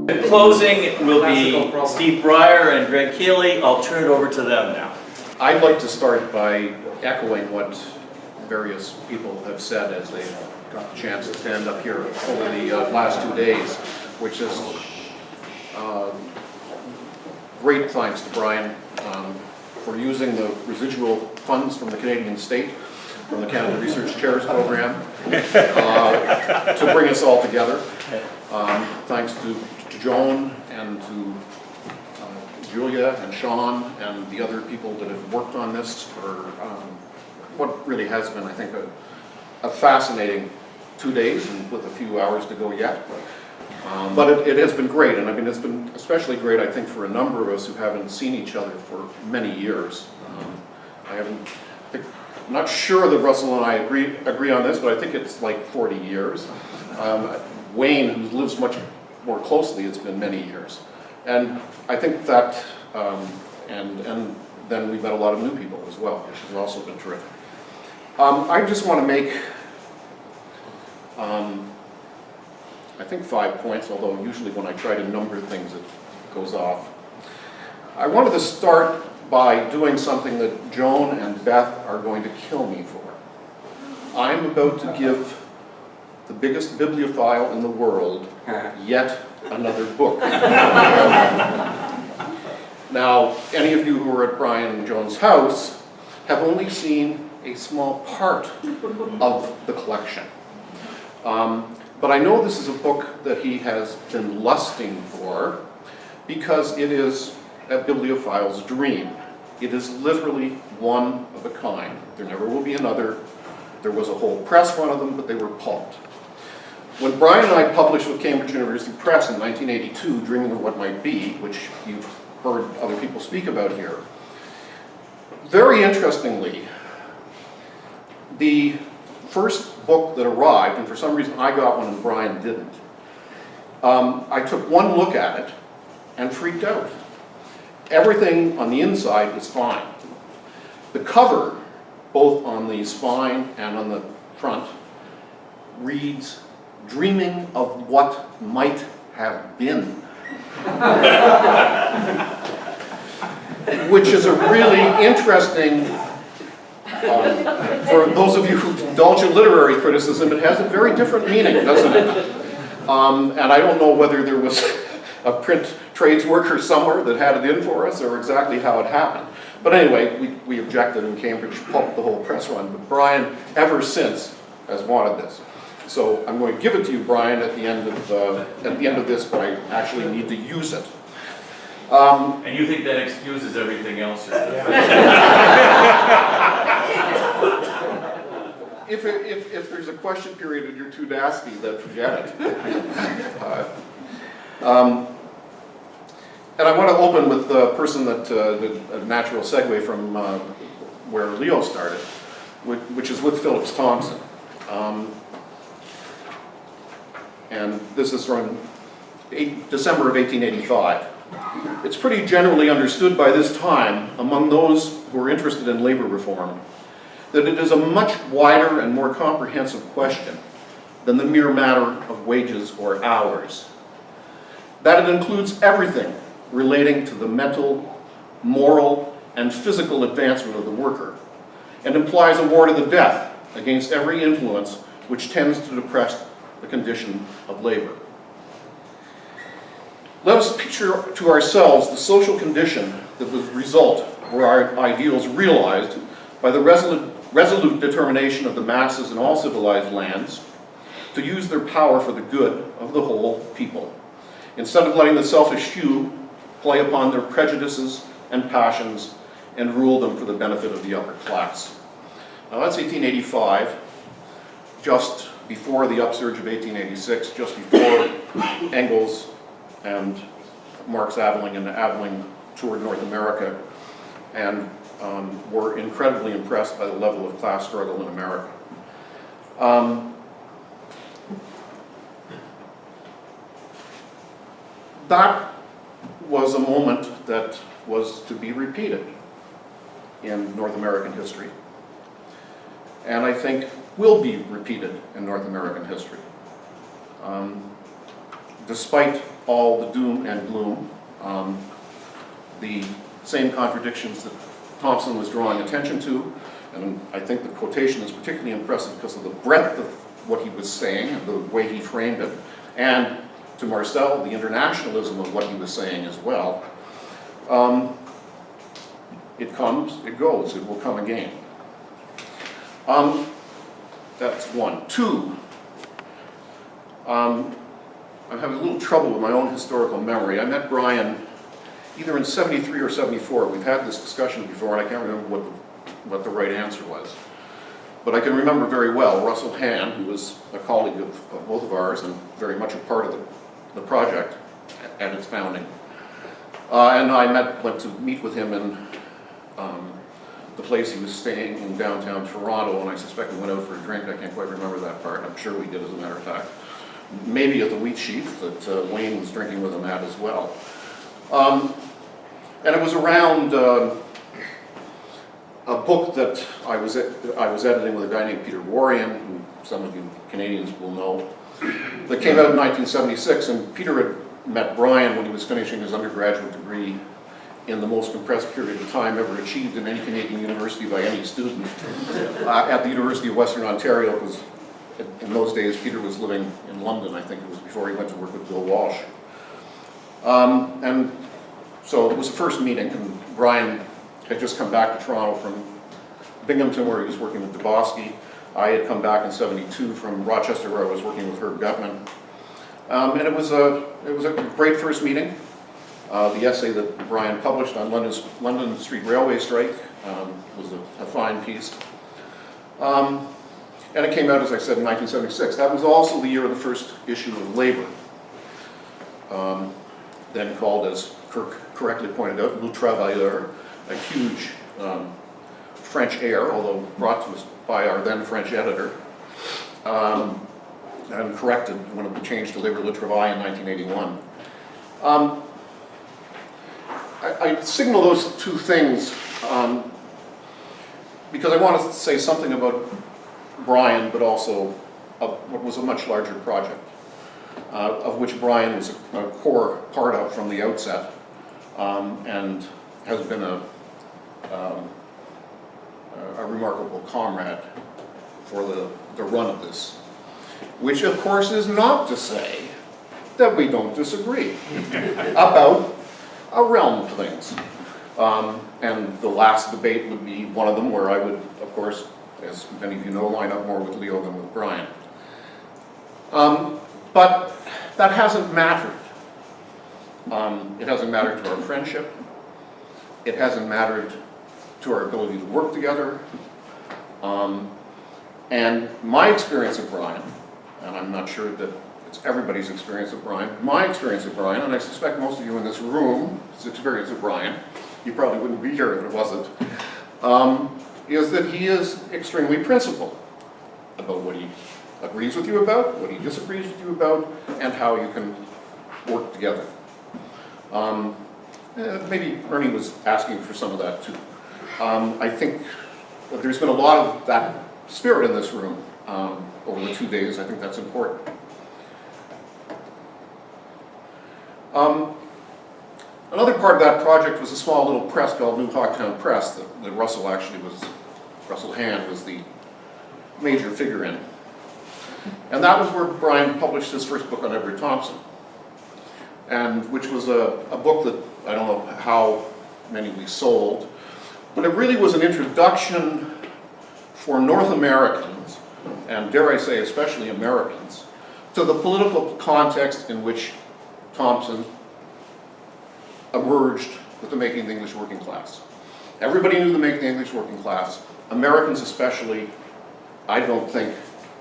The closing will be Steve Breyer and Greg Kealey. I'll turn it over to them now. I'd like to start by echoing what various people have said as they got the chance to stand up here over the last 2 days, which is great thanks to Brian for using the residual funds from the Canadian state, from the Canada Research Chairs Program, to bring us all together. Thanks to Joan and to Julia and Sean and the other people that have worked on this for what really has been, I think, a fascinating 2 days, and with a few hours to go yet. But it has been great, and I mean, it's been especially great, I think, for a number of us who haven't seen each other for many years. I'm not sure that Russell and I agree on this, but I think it's like 40 years. Wayne, who lives much more closely, it's been many years. And I think that, and then we've met a lot of new people as well, which has also been terrific. I just want to make, I think 5 points, although usually when I try to number things it goes off. I wanted to start by doing something that Joan and Beth are going to kill me for. I'm about to give the biggest bibliophile in the world yet another book. Now, any of you who are at Brian and Joan's house have only seen a small part of the collection. But I know this is a book that he has been lusting for because it is a bibliophile's dream. It is literally one of a kind. There never will be another. There was a whole press run of them, but they were pulped. When Brian and I published with Cambridge University Press in 1982, Dreaming of What Might Be, which you've heard other people speak about here, very interestingly, the first book that arrived, and for some reason I got one and Brian didn't, I took one look at it and freaked out. Everything on the inside is fine. The cover, both on the spine and on the front, reads, "Dreaming of What Might Have Been." Which is a really interesting, for those of you who indulge in literary criticism, it has a very different meaning, doesn't it? And I don't know whether there was a print trades worker somewhere that had it in for us or exactly how it happened. But anyway, we objected and Cambridge pulped the whole press run, but Brian, ever since, has wanted this. So I'm going to give it to you, Brian, at the end of this, but I actually need to use it. And you think that excuses everything else? If there's a question period and you're too nasty, then forget it. And I want to open with the person that a natural segue from where Leo started, which is with Phillips Thompson. And this is from December of 1885. It's pretty generally understood by this time, among those who are interested in labor reform, that it is a much wider and more comprehensive question than the mere matter of wages or hours. That it includes everything relating to the mental, moral, and physical advancement of the worker, and implies a war to the death against every influence which tends to depress the condition of labor. Let us picture to ourselves the social condition that would result were our ideals realized by the resolute determination of the masses in all civilized lands to use their power for the good of the whole people, instead of letting the selfish few play upon their prejudices and passions and rule them for the benefit of the upper class. Now that's 1885, just before the upsurge of 1886, just before Engels and Marx Aveling and Aveling toured North America and were incredibly impressed by the level of class struggle in America. That was a moment that was to be repeated in North American history, and I think will be repeated in North American history. Despite all the doom and gloom, the same contradictions that Thompson was drawing attention to, and I think the quotation is particularly impressive because of the breadth of what he was saying and the way he framed it, and to Marcel, the internationalism of what he was saying as well. It comes, it goes, it will come again. That's one. Two, I'm having a little trouble with my own historical memory. I met Brian either in 73 or 74. We've had this discussion before, and I can't remember what the right answer was. But I can remember very well Russell Hand, who was a colleague of both of ours and very much a part of the project at its founding. And I went to meet with him in the place he was staying in downtown Toronto, and I suspect we went out for a drink. I can't quite remember that part. I'm sure we did, as a matter of fact. Maybe at the Wheat Sheaf that Wayne was drinking with him at as well. And it was around a book that I was editing with a guy named Peter Warrian, who some of you Canadians will know, that came out in 1976, and Peter had met Brian when he was finishing his undergraduate degree in the most compressed period of time ever achieved in any Canadian university by any student at the University of Western Ontario, because in those days Peter was living in London. I think it was before he went to work with Bill Walsh. And so it was the first meeting, and Brian had just come back to Toronto from Binghamton, where he was working with Dubosky. I had come back in '72 from Rochester, where I was working with Herb Gutman. And it was a great first meeting. The essay that Brian published on London Street Railway strike was a fine piece. And it came out, as I said, in 1976. That was also the year of the first issue of Labour, then called, as Kirk correctly pointed out, Le Travailleur, a huge French air, although brought to us by our then French editor, and corrected when it changed to Labour Le Travail in 1981. I signal those two things because I want to say something about Brian, but also what was a much larger project, of which Brian was a core part of from the outset, and has been a remarkable comrade for the run of this. Which, of course, is not to say that we don't disagree about a realm of things. And the last debate would be one of them, where I would, of course, as many of you know, line up more with Leo than with Brian. But that hasn't mattered. It hasn't mattered to our friendship. It hasn't mattered to our ability to work together. And my experience of Brian, and I'm not sure that it's everybody's experience of Brian, my experience of Brian, and I suspect most of you in this room's experience of Brian, you probably wouldn't be here if it wasn't, is that he is extremely principled about what he agrees with you about, what he disagrees with you about, and how you can work together. Maybe Ernie was asking for some of that too. I think that there's been a lot of that spirit in this room over the 2 days. I think that's important. Another part of that project was a small little press called New Hogtown Press that Russell Hand was the major figure in. And that was where Brian published his first book on Edward Thompson, and which was a book that I don't know how many we sold, but it really was an introduction for North Americans, and dare I say especially Americans, to the political context in which Thompson emerged with the Making of the English Working Class. Everybody knew the Making of the English Working Class. Americans especially, I don't think,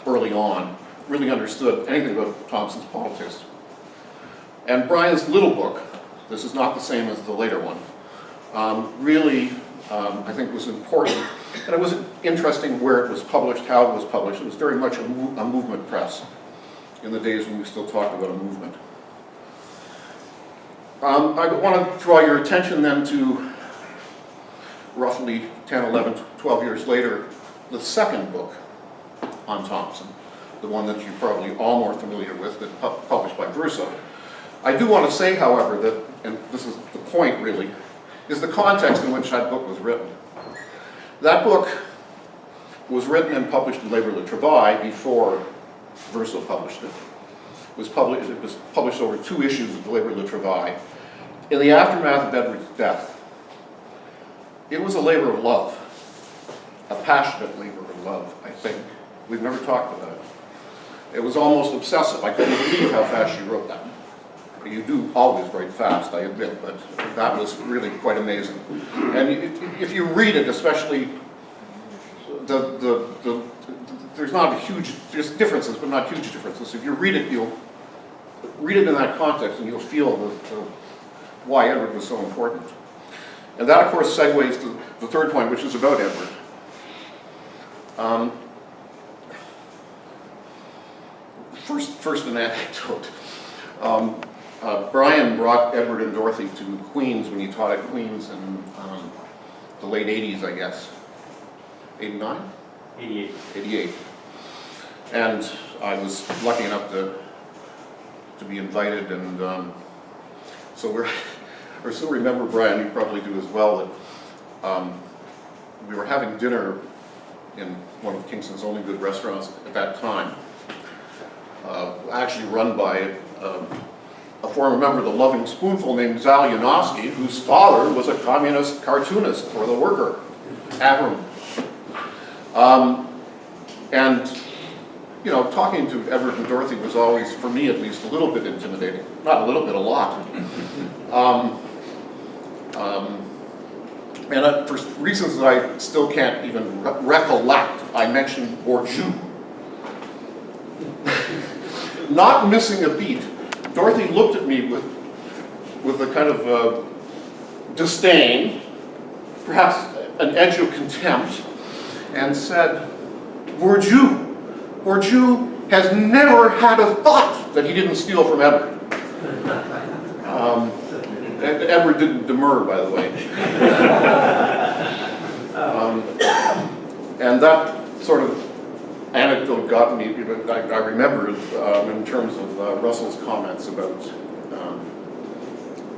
early on, really understood anything about Thompson's politics. And Brian's little book, this is not the same as the later one, really, I think was important. And it was interesting where it was published, how it was published. It was very much a movement press in the days when we still talked about a movement. I want to draw your attention then to roughly 10, 11, 12 years later, the second book on Thompson, the one that you're probably all more familiar with, that published by Brunswick, I do want to say, however, that, and this is the point really, is the context in which that book was written. That book was written and published in Labor Le Travail before Verso published it. It was published over 2 issues of Labor Le Travail. In the aftermath of Edward's death, it was a labor of love, a passionate labor of love, I think. We've never talked about it. It was almost obsessive. I couldn't believe how fast she wrote that. You do always write fast, I admit, but that was really quite amazing. And if you read it, especially there's not huge, there's differences, but not huge differences. If you read it, you'll read it in that context, and you'll feel why Edward was so important. And that, of course, segues to the third point, which is about Edward. First an anecdote. Brian brought Edward and Dorothy to Queens when he taught at Queens in the late 80s, I guess. 89? 88. 88. And I was lucky enough to be invited, and so I still remember, Brian, you probably do as well, that we were having dinner in one of Kingston's only good restaurants at that time, actually run by a former member of the Loving Spoonful named Zal Yanofsky, whose father was a communist cartoonist for The Worker, Avram. And, you know, talking to Edward and Dorothy was always, for me at least, a little bit intimidating. Not a little bit, a lot. And for reasons that I still can't even recollect, I mentioned Bourdieu. Not missing a beat, Dorothy looked at me with a kind of disdain, perhaps an edge of contempt, and said, Bourdieu has never had a thought that he didn't steal from Edward. And Edward didn't demur, by the way. And that sort of anecdote got me, I remember in terms of Russell's comments about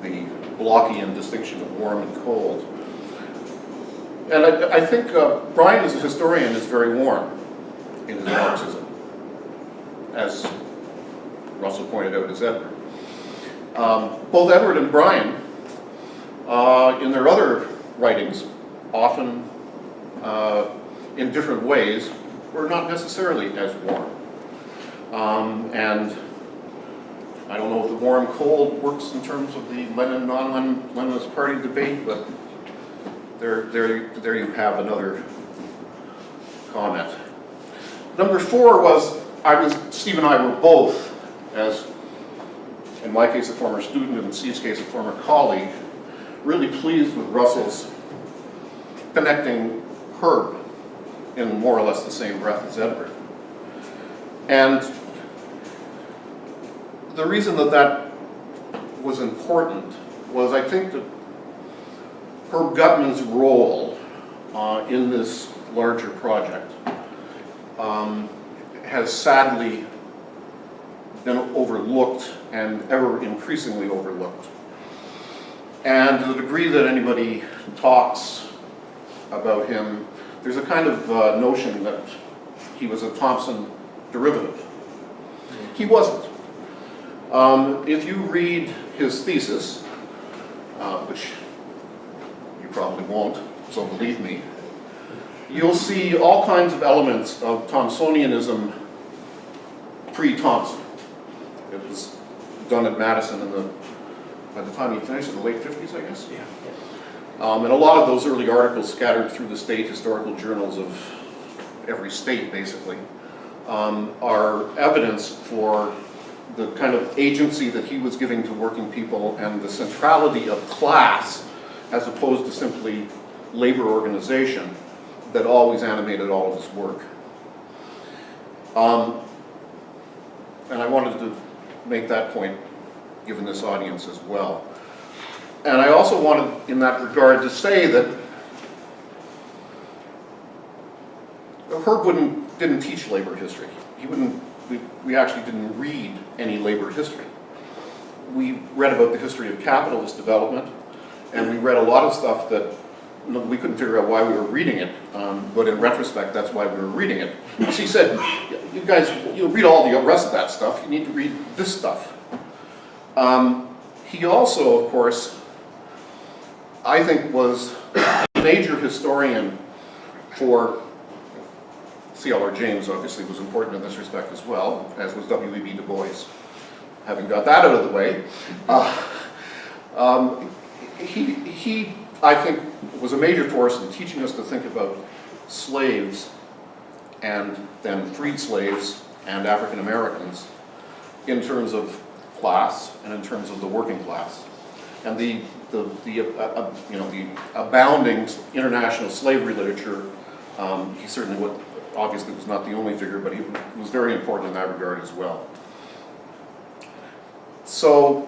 the Blockian distinction of warm and cold. And I think Brian, as a historian, is very warm in his Marxism, as Russell pointed out, is Edward. Both Edward and Brian, in their other writings, often in different ways, were not necessarily as warm. And I don't know if the warm-cold works in terms of the Lenin, non-Leninist party debate, but there you have another comment. Number 4 was, Steve and I were both, as in my case a former student, and in Steve's case a former colleague, really pleased with Russell's connecting Herb in more or less the same breath as Edward. And the reason that was important was, I think, that Herb Gutman's role in this larger project has sadly been overlooked and ever increasingly overlooked. And to the degree that anybody talks about him, there's a kind of notion that he was a Thompson derivative. He wasn't. If you read his thesis, which you probably won't, so believe me, you'll see all kinds of elements of Thompsonianism pre-Thompson. It was done at Madison by the time he finished in the late 50s, I guess? Yeah. And a lot of those early articles scattered through the state historical journals of every state, basically, are evidence for the kind of agency that he was giving to working people and the centrality of class as opposed to simply labor organization that always animated all of his work. And I wanted to make that point given this audience as well. And I also wanted, in that regard, to say that Herb didn't teach labor history. We actually didn't read any labor history. we read about the history of capitalist development, and we read a lot of stuff that we couldn't figure out why we were reading it, but in retrospect, that's why we were reading it. So he said, you guys, you read all the rest of that stuff, you need to read this stuff. He also, of course, I think was a major historian for C.L.R. James, obviously was important in this respect as well, as was W.E.B. Du Bois. Having got that out of the way, he, I think, was a major force in teaching us to think about slaves and then freed slaves and African Americans in terms of class and in terms of the working class. And the abounding international slavery literature, he certainly obviously was not the only figure, but he was very important in that regard as well. So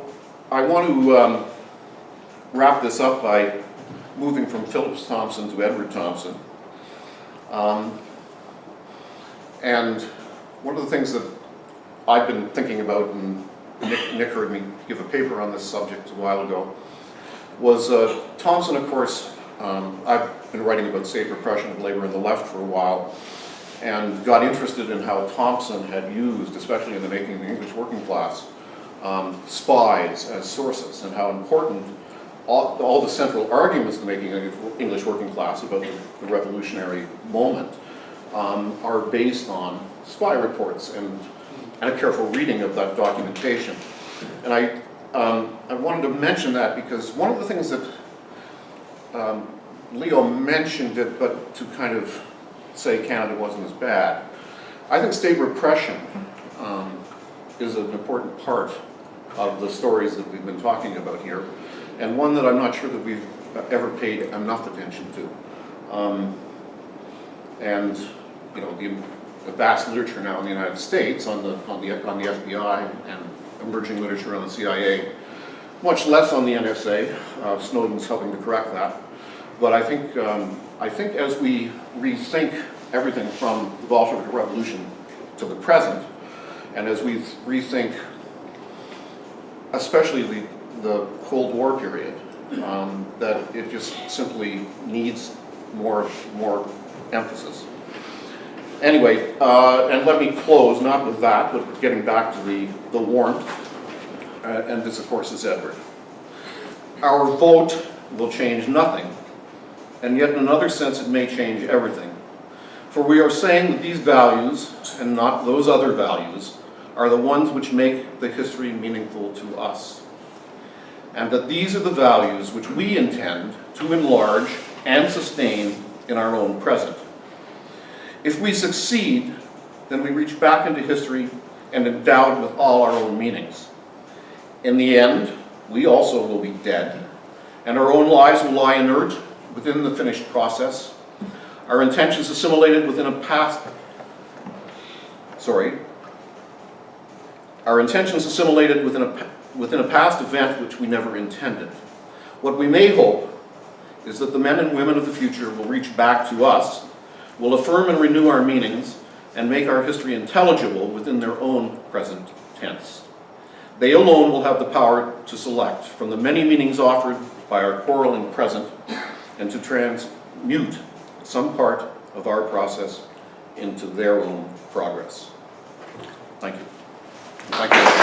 I want to wrap this up by moving from Phillips Thompson to Edward Thompson. And one of the things that I've been thinking about, and Nick heard me give a paper on this subject a while ago, was Thompson, of course. I've been writing about state repression of labor in the left for a while, and got interested in how Thompson had used, especially in the making of the English working class, spies as sources, and how important all the central arguments in the making of the English working class about the revolutionary moment are based on spy reports and a careful reading of that documentation. And I wanted to mention that because one of the things that Leo mentioned it, but to kind of say Canada wasn't as bad, I think state repression is an important part of the stories that we've been talking about here, and one that I'm not sure that we've ever paid enough attention to. And you know, the vast literature now in the United States on the FBI and emerging literature on the CIA, much less on the NSA. Snowden's helping to correct that. But I think as we rethink everything from the Bolshevik Revolution to the present, and as we rethink especially the Cold War period, that it just simply needs more emphasis. Anyway, and let me close, not with that, but getting back to the warmth, and this of course is Edward. Our vote will change nothing, and yet in another sense it may change everything. For we are saying that these values, and not those other values, are the ones which make the history meaningful to us. And that these are the values which we intend to enlarge and sustain in our own present. If we succeed, then we reach back into history and endow it with all our own meanings. In the end, we also will be dead, and our own lives will lie inert within the finished process. Our intentions assimilated within a past event which we never intended. What we may hope is that the men and women of the future will reach back to us, will affirm and renew our meanings, and make our history intelligible within their own present tense. They alone will have the power to select from the many meanings offered by our quarreling present and to transmute some part of our process into their own progress. Thank you. Thank you.